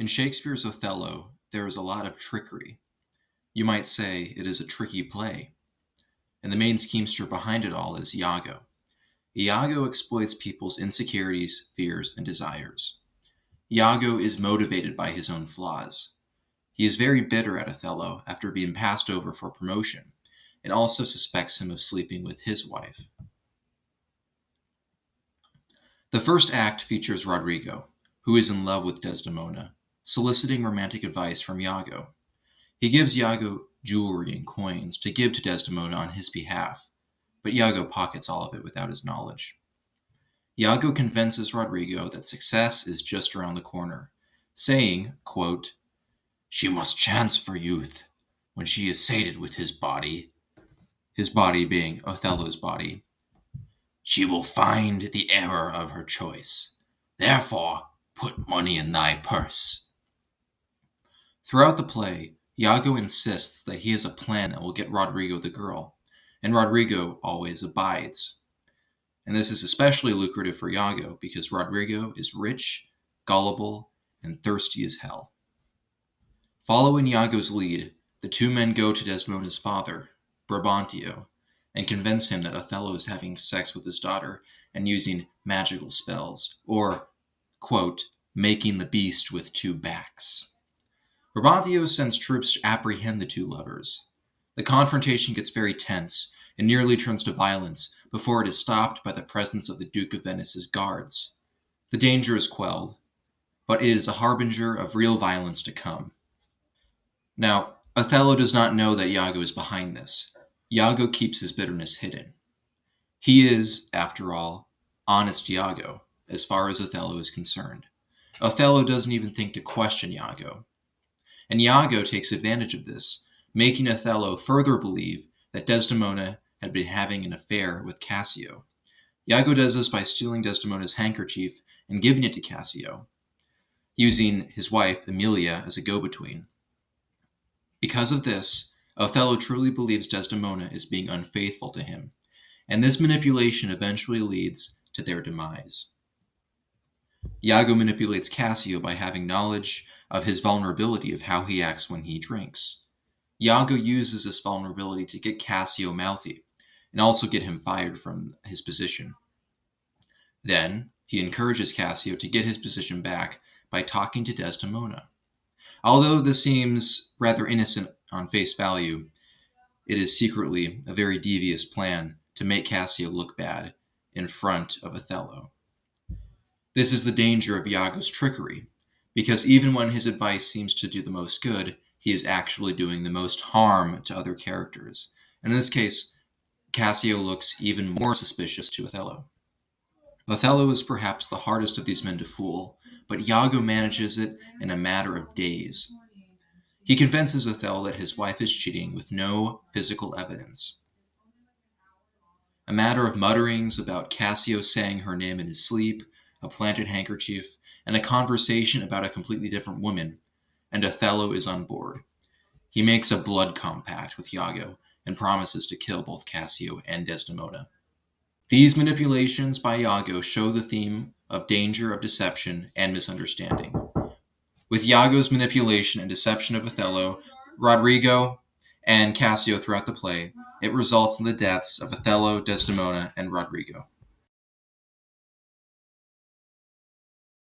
In Shakespeare's Othello, there is a lot of trickery. You might say it is a tricky play. And the main schemester behind it all is Iago. Iago exploits people's insecurities, fears, and desires. Iago is motivated by his own flaws. He is very bitter at Othello after being passed over for promotion, and also suspects him of sleeping with his wife. The first act features Roderigo, who is in love with Desdemona, soliciting romantic advice from Iago. He gives Iago jewelry and coins to give to Desdemona on his behalf, but Iago pockets all of it without his knowledge. Iago convinces Roderigo that success is just around the corner, saying, quote, "She must chance for youth when she is sated with his body being Othello's body. She will find the error of her choice. Therefore, put money in thy purse." Throughout the play, Iago insists that he has a plan that will get Roderigo the girl, and Roderigo always abides. And this is especially lucrative for Iago because Roderigo is rich, gullible, and thirsty as hell. Following Iago's lead, the two men go to Desdemona's father, Brabantio, and convince him that Othello is having sex with his daughter and using magical spells, or, quote, making the beast with two backs. Brabantio sends troops to apprehend the two lovers. The confrontation gets very tense and nearly turns to violence before it is stopped by the presence of the Duke of Venice's guards. The danger is quelled, but it is a harbinger of real violence to come. Now, Othello does not know that Iago is behind this. Iago keeps his bitterness hidden. He is, after all, honest Iago, as far as Othello is concerned. Othello doesn't even think to question Iago. And Iago takes advantage of this, making Othello further believe that Desdemona had been having an affair with Cassio. Iago does this by stealing Desdemona's handkerchief and giving it to Cassio, using his wife, Emilia, as a go-between. Because of this, Othello truly believes Desdemona is being unfaithful to him, and this manipulation eventually leads to their demise. Iago manipulates Cassio by having knowledge of his vulnerability of how he acts when he drinks. Iago uses this vulnerability to get Cassio mouthy, and also get him fired from his position. Then, he encourages Cassio to get his position back by talking to Desdemona. Although this seems rather innocent on face value, it is secretly a very devious plan to make Cassio look bad in front of Othello. This is the danger of Iago's trickery, because even when his advice seems to do the most good, he is actually doing the most harm to other characters. And in this case, Cassio looks even more suspicious to Othello. Othello is perhaps the hardest of these men to fool, but Iago manages it in a matter of days. He convinces Othello that his wife is cheating with no physical evidence. A matter of mutterings about Cassio saying her name in his sleep, a planted handkerchief, and a conversation about a completely different woman, and Othello is on board. He makes a blood compact with Iago and promises to kill both Cassio and Desdemona. These manipulations by Iago show the theme of danger of deception and misunderstanding. With Iago's manipulation and deception of Othello, Roderigo, and Cassio throughout the play, it results in the deaths of Othello, Desdemona, and Roderigo.